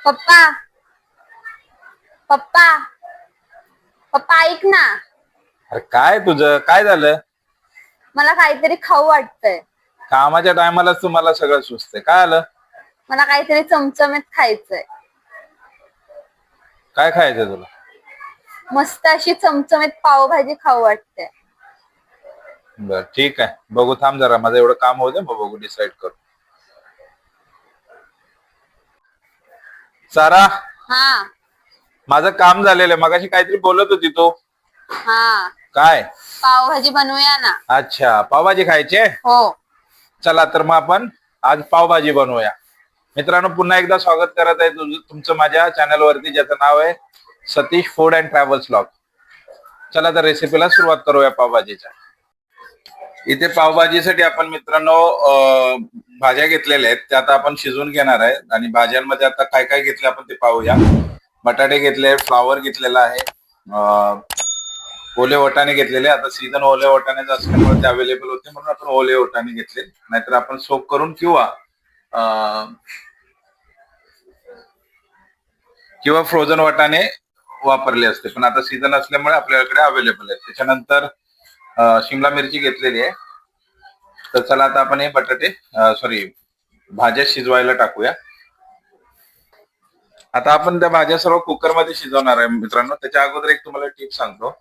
पप्पा पप्पा पप्पा ऐक ना. अरे काय तुझं काय झालं? मला काहीतरी खाऊ वाटतंय. कामाच्या टायमालाच तुम्हाला सगळं सुचतंय. काय आलं? मला काहीतरी चमचमीत खायचंय. काय खायचं तुला? मस्त अशी चमचमीत पावभाजी खाऊ वाटते. बर ठीक आहे, बघू थांब जरा, माझं एवढं काम होऊ दे, मग बघू डिसाईड करू. सारा, हा माझं काम झालेलं आहे. मगाशी काहीतरी बोलत होती तू. हा काय? पावभाजी बनवूया ना. अच्छा, पावभाजी खायची आहे? हो. चला तर मग आपण आज पावभाजी बनवूया. मित्रांनो, पुन्हा एकदा स्वागत करत आहे तुमचं माझ्या चॅनल वरती, ज्याचं नाव आहे Satish food and travels vlog. चला तर रेसिपीला सुरुवात करूया पावभाजीच्या. इथे पावभाजीसाठी आपण मित्रांनो भाज्या घेतलेल्या आहेत, त्या आता आपण शिजवून घेणार आहे. आणि भाज्यांमध्ये आता काय काय घेतले आपण ते पाहूया. बटाटे घेतले, फ्लावर घेतलेला आहे, ओले वटाणे घेतलेले. आता सीझन ओले वटाण्याचा असल्यामुळे ते अवेलेबल होते, म्हणून आपण ओले वटाणे घेतले. नाहीतर आपण सोक करून किंवा फ्रोझन वटाणे वापरले असते, पण आता सीझन असल्यामुळे आपल्याकडे अवेलेबल आहे. त्याच्यानंतर शिमला मिरची घेतलेली आहे. तर चला आता आपण हे भाज्या शिजवायला टाकूया. आता आपण त्या भाज्या सर्व कुकरमध्ये शिजवणार आहे मित्रांनो. त्याच्या अगोदर एक तुम्हाला टिप सांगतो.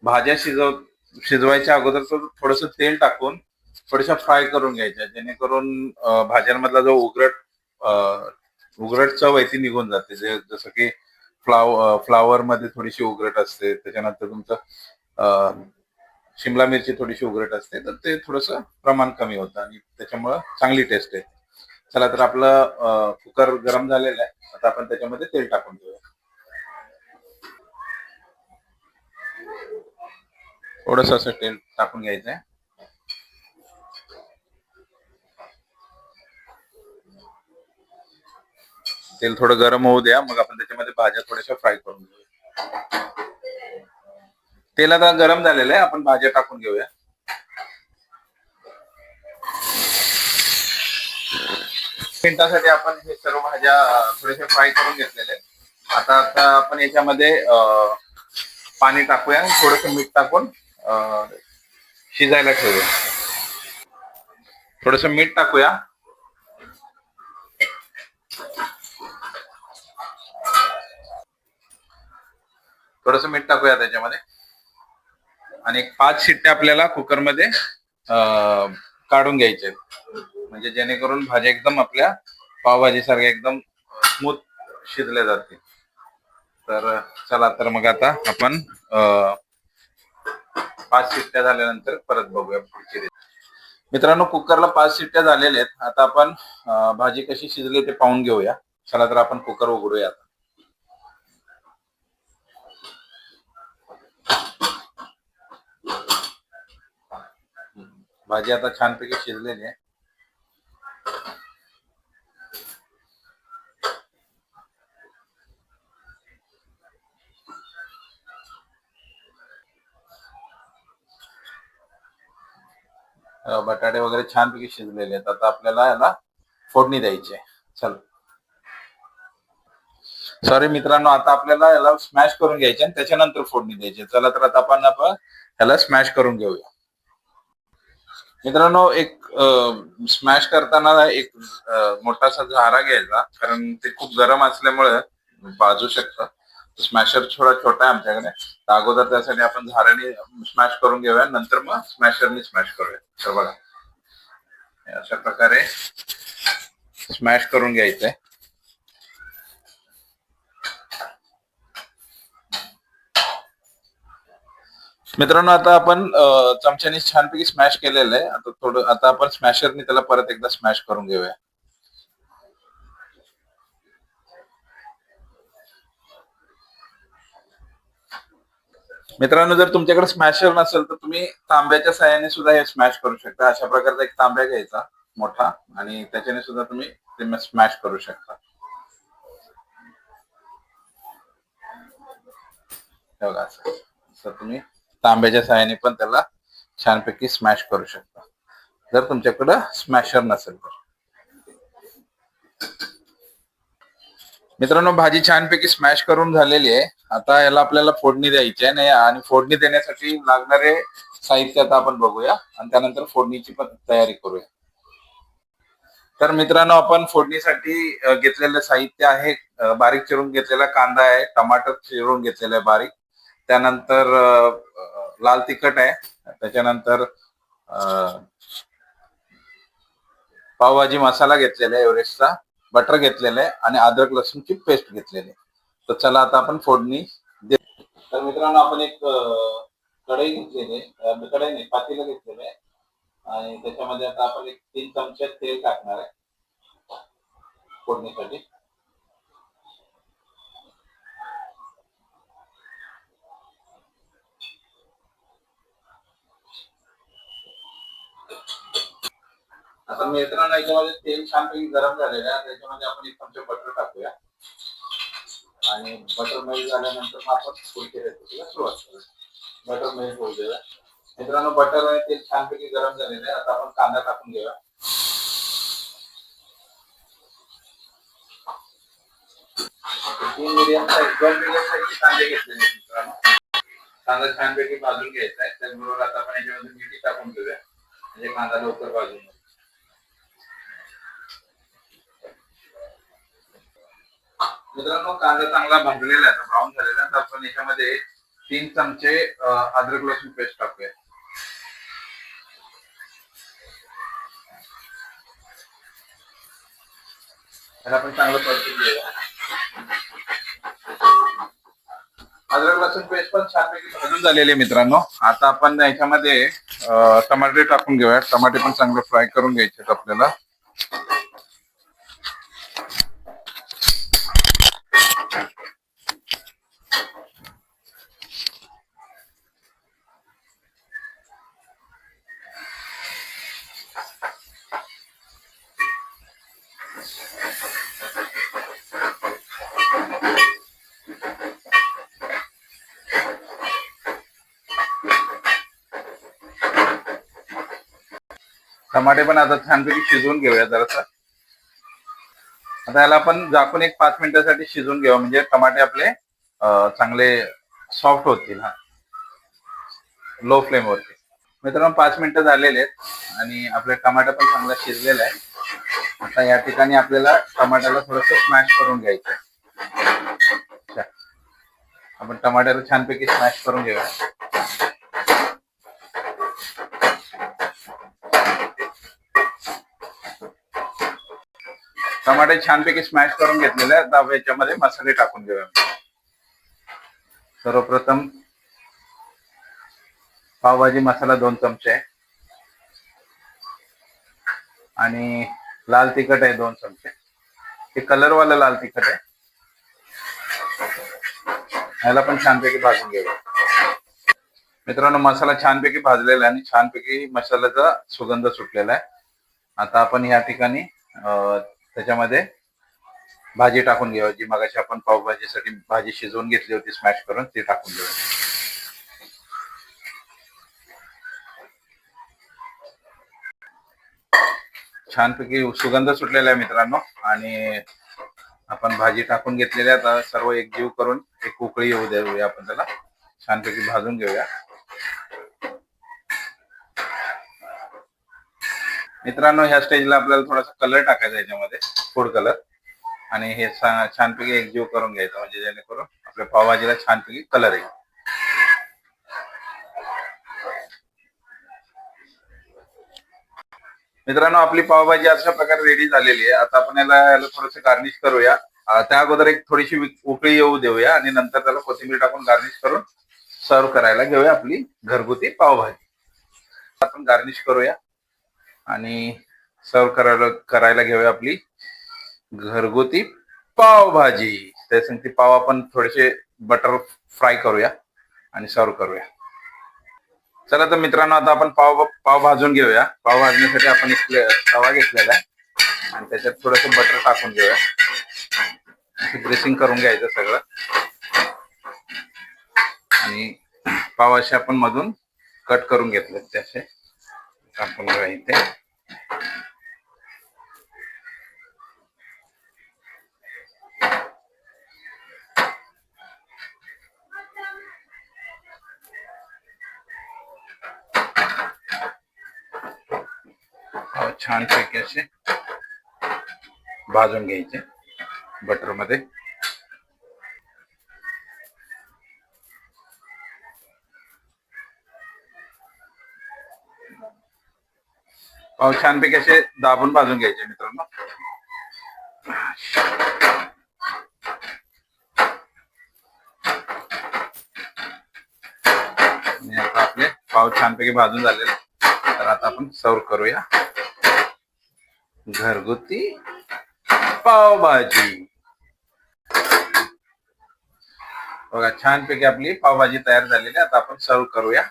भाज्या शिजवायच्या अगोदर थोडस तेल टाकून थोड्याशा फ्राय करून घ्यायच्या, जेणेकरून भाज्यांमधला जो उघरट चव आहे ती निघून जाते. जसं की फ्लावर मध्ये थोडीशी उघरट असते, त्याच्यानंतर तुमचं शिमला मिरची थोडीशी उघरट असते, तर ते थोडस प्रमाण कमी होतं आणि त्याच्यामुळं चांगली टेस्ट आहे. चला तर आपलं कुकर गरम झालेलं आहे. आता आपण त्याच्यामध्ये तेल टाकून घेऊया. थोडस असं तेल टाकून घ्यायचंय. तेल थोडं गरम होऊ द्या, मग आपण त्याच्यामध्ये भाज्या थोड्याशा फ्राय करून घेऊया. तेल आता गरम झालेलं आहे, आपण भाज्या टाकून घेऊया. मिनिटासाठी आपण हे सर्व भाज्या थोड्याशा फ्राय करून घेतलेल्या आहेत. आता आपण याच्यामध्ये पाणी टाकूया, थोडस मीठ टाकून शिजायला ठेवूया. थोडस मीठ टाकूया. थोडस मीठ टाकूया त्याच्यामध्ये, आणि 5 शिट्ट्या आपल्याला कुकरमध्ये काढून घ्यायचे, म्हणजे जेणेकरून भाज्या एकदम आपल्या पावभाजी सारख्या एकदम स्मूथ शिजल्या जातील. तर चला तर मग आता आपण 5 शिट्ट्या झाल्यानंतर परत बघूया पुढची रेसिपी. मित्रांनो, कुकरला 5 शिट्ट्या झालेल्या आहेत. आता आपण भाजी कशी शिजली ते पाहून घेऊया. चला तर आपण कुकर उघडूया. भाजी आता छानपैकी शिजलेली आहे. बटाटे वगैरे छानपैकी शिजलेले आहेत. आता आपल्याला याला फोडणी द्यायची आहे. चल, सॉरी मित्रांनो, आता आपल्याला याला स्मॅश करून घ्यायचे आणि त्याच्यानंतर फोडणी द्यायची. चला तर आता आपण याला स्मॅश करून घेऊया. मित्रांनो, एक स्मॅश करताना एक मोठासा झारा घ्यायचा, कारण ते खूप गरम असल्यामुळे भाजू शकतं. स्मॅशर थोडा छोटा आहे आमच्याकडे, तर अगोदर त्यासाठी आपण झाऱ्याने स्मॅश करून घेऊया, नंतर मग स्मॅशरने स्मॅश करूया. तर बघा, अशा प्रकारे स्मॅश करून घ्यायचंय. मित्रांनो, आता आपण चमच्याने छानपैकी स्मॅश केलेलं आहे. आता आपण स्मॅशरने त्याला परत एकदा स्मॅश करून घेऊया. मित्रांनो, जर तुमच्याकडे स्मॅशर नसेल तर तुम्ही तांब्याच्या साहाय्याने सुद्धा हे स्मॅश करू शकता. अशा प्रकारचा एक तांब्या घ्यायचा मोठा, आणि त्याच्याने सुद्धा तुम्ही ते स्मॅश करू शकता. बघा, असं तुम्ही तांब्याच्या साहाय्याने पण त्याला छानपैकी स्मॅश करू शकता, जर तुमच्याकडे स्मॅशर नसेल तर. मित्रांनो, भाजी छानपैकी स्मॅश करून झालेली आहे. आता याला आपल्याला फोडणी द्यायची आहे नाही, आणि फोडणी देण्यासाठी लागणारे साहित्य आता आपण बघूया आणि त्यानंतर फोडणीची पण तयारी करूया. तर मित्रांनो, आपण फोडणीसाठी घेतलेलं साहित्य आहे, बारीक चिरून घेतलेला कांदा आहे, टमाटर चिरून घेतलेलं आहे बारीक, त्यानंतर लाल तिखट आहे, त्याच्यानंतर पावभाजी मसाला घेतलेला आहे एव्हरेस्टचा, बटर घेतलेलं आहे आणि अद्रक लसूणची पेस्ट घेतलेली आहे. तर चला आता आपण फोडणी देऊ. तर मित्रांनो, आपण एक कढई घेतलेली आहे, कढई नाही, पातेलं घेतलेलं आहे आणि त्याच्यामध्ये आता आपण एक 3 चमचे तेल टाकणार आहे फोडणीसाठी. आता मित्रांनो, याच्यामध्ये तेल छानपैकी गरम झालेलं आहे, त्याच्यामध्ये आपण 1 चमचा बटर टाकूया आणि बटर मेल्ट झाल्यानंतर मग आपण पुढच्या रेसिपीला सुरुवात करूया. बटर मेल्ट होऊ द्या. मित्रांनो, बटर आणि तेल छानपैकी गरम झालेलं आहे. आता आपण कांदा टाकून घेऊया. 2 मीडियम साईजचे कांदे घेतलेले मित्रांनो. कांदा छानपैकी भाजून घ्यायचा आहे. त्याचबरोबर आता आपण याच्यामध्ये मिरची टाकून घेऊया, म्हणजे कांदा लवकर भाजून जाईल. मित्रांनो, कांदा चांगला भाजलेला आहे, ब्राऊन झालेला आहे. तर आपण याच्यामध्ये 3 चमचे अद्रक लसूण पेस्ट टाकूया. त्याला आपण चांगलं परतून घेऊया. अद्रक लसूण पेस्ट पण छानपैकी भाजून झालेली आहे मित्रांनो. आता आपण याच्यामध्ये टमाटे टाकून घेऊया. टमाटे पण चांगले फ्राय करून घ्यायचे आहेत आपल्याला. टमाटे पण आता छानपैकी शिजवून घेऊया जरासा. आता याला आपण झाकून एक 5 मिनिटासाठी शिजवून घेऊया, म्हणजे टमाटे आपले चांगले सॉफ्ट होतील. हा, लो फ्लेम वरती. मित्रांनो, 5 मिनिटं झालेले आहेत आणि आपला टमाटा पण चांगला शिजलेला आहे. आता या ठिकाणी आपल्याला टमाट्याला थोडस स्मॅश करून घ्यायचं आहे. आपण टमाट्याला छानपैकी स्मॅश करून घेऊया. टमाटे छानपैकी स्मॅश करून घेतलेले आहेत. आता याच्यामध्ये मसाले टाकून घेऊया. सर्वप्रथम पावभाजी मसाला 2 चमचे आहे आणि लाल तिखट आहे 2 चमचे. हे कलरवाला लाल तिखट आहे. याला पण छानपैकी भाजून घेऊया. मित्रांनो, मसाला छानपैकी भाजलेला आहे आणि छानपैकी मसाल्याचा सुगंध सुटलेला आहे. आता आपण या ठिकाणी त्याच्यामध्ये भाजी टाकून घेऊया, जी मगाशी आपण पावभाजीसाठी भाजी शिजवून घेतली होती स्मॅश करून, ती टाकून घेऊया. छानपैकी सुगंध सुटलेला आहे मित्रांनो आणि आपण भाजी टाकून घेतलेल्या आता सर्व एकजीव करून एक उकळी येऊ देऊया. आपण त्याला छानपैकी भाजून घेऊया. मित्रांनो, ह्या स्टेजला आपल्याला थोडासा कलर टाकायचा याच्यामध्ये, फूड कलर, आणि हे छानपैकी एकजीव करून घ्यायचं, म्हणजे जेणेकरून आपल्या पावभाजीला छानपैकी कलर येईल. मित्रांनो, आपली पावभाजी अशा प्रकारे रेडी झालेली आहे. आता आपण याला थोडंसं गार्निश करूया. त्या अगोदर एक थोडीशी उकळी येऊ देऊया आणि नंतर त्याला कोथिंबीर टाकून गार्निश करून सर्व करायला घेऊया आपली घरगुती पावभाजी. आपण गार्निश करूया आणि सर्व करायला घेऊया आपली घरगुती पावभाजी. त्यासाठी पाव आपण थोडेसे बटर फ्राय करूया आणि सर्व करूया. चला तर मित्रांनो, आता आपण पाव भाजून घेऊया. पाव भाजण्यासाठी आपण एक तवा घेतलेला आहे आणि त्याच्यात थोडंसं बटर टाकून घेऊया. ड्रेसिंग करून घ्यायचं सगळं आणि पाव असे आपण मधून कट करून घेतले, त्याचे टाकून घेऊया इथे. छानपैकी असे भाजून घ्यायचे बटर मध्ये. पाव छानपैकी असे दाबून भाजून घ्यायचे मित्रांनो. आणि आता आपले पाव छानपैकी भाजून झालेले, तर आता आपण सर्व करूया घरगुती पावभाजी. बघा छानपैकी आपली पावभाजी तयार झालेली. आता आपण सर्व करूया.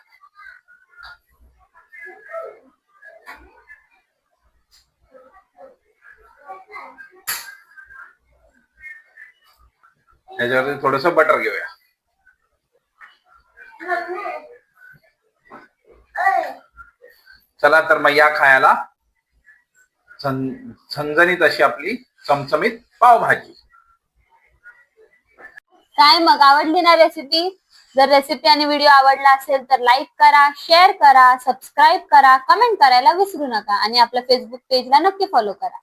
याच्यावरती थोडस बटर घेऊया. चला तर मग या खायला झणझणीत अशी आपली चमचमीत पावभाजी. काय मग आवडली ना रेसिपी? जर रेसिपी आणि व्हिडिओ आवडला असेल तर लाईक करा, शेअर करा, सबस्क्राईब करा, कमेंट करायला विसरू नका आणि आपल्या फेसबुक पेजला नक्की फॉलो करा.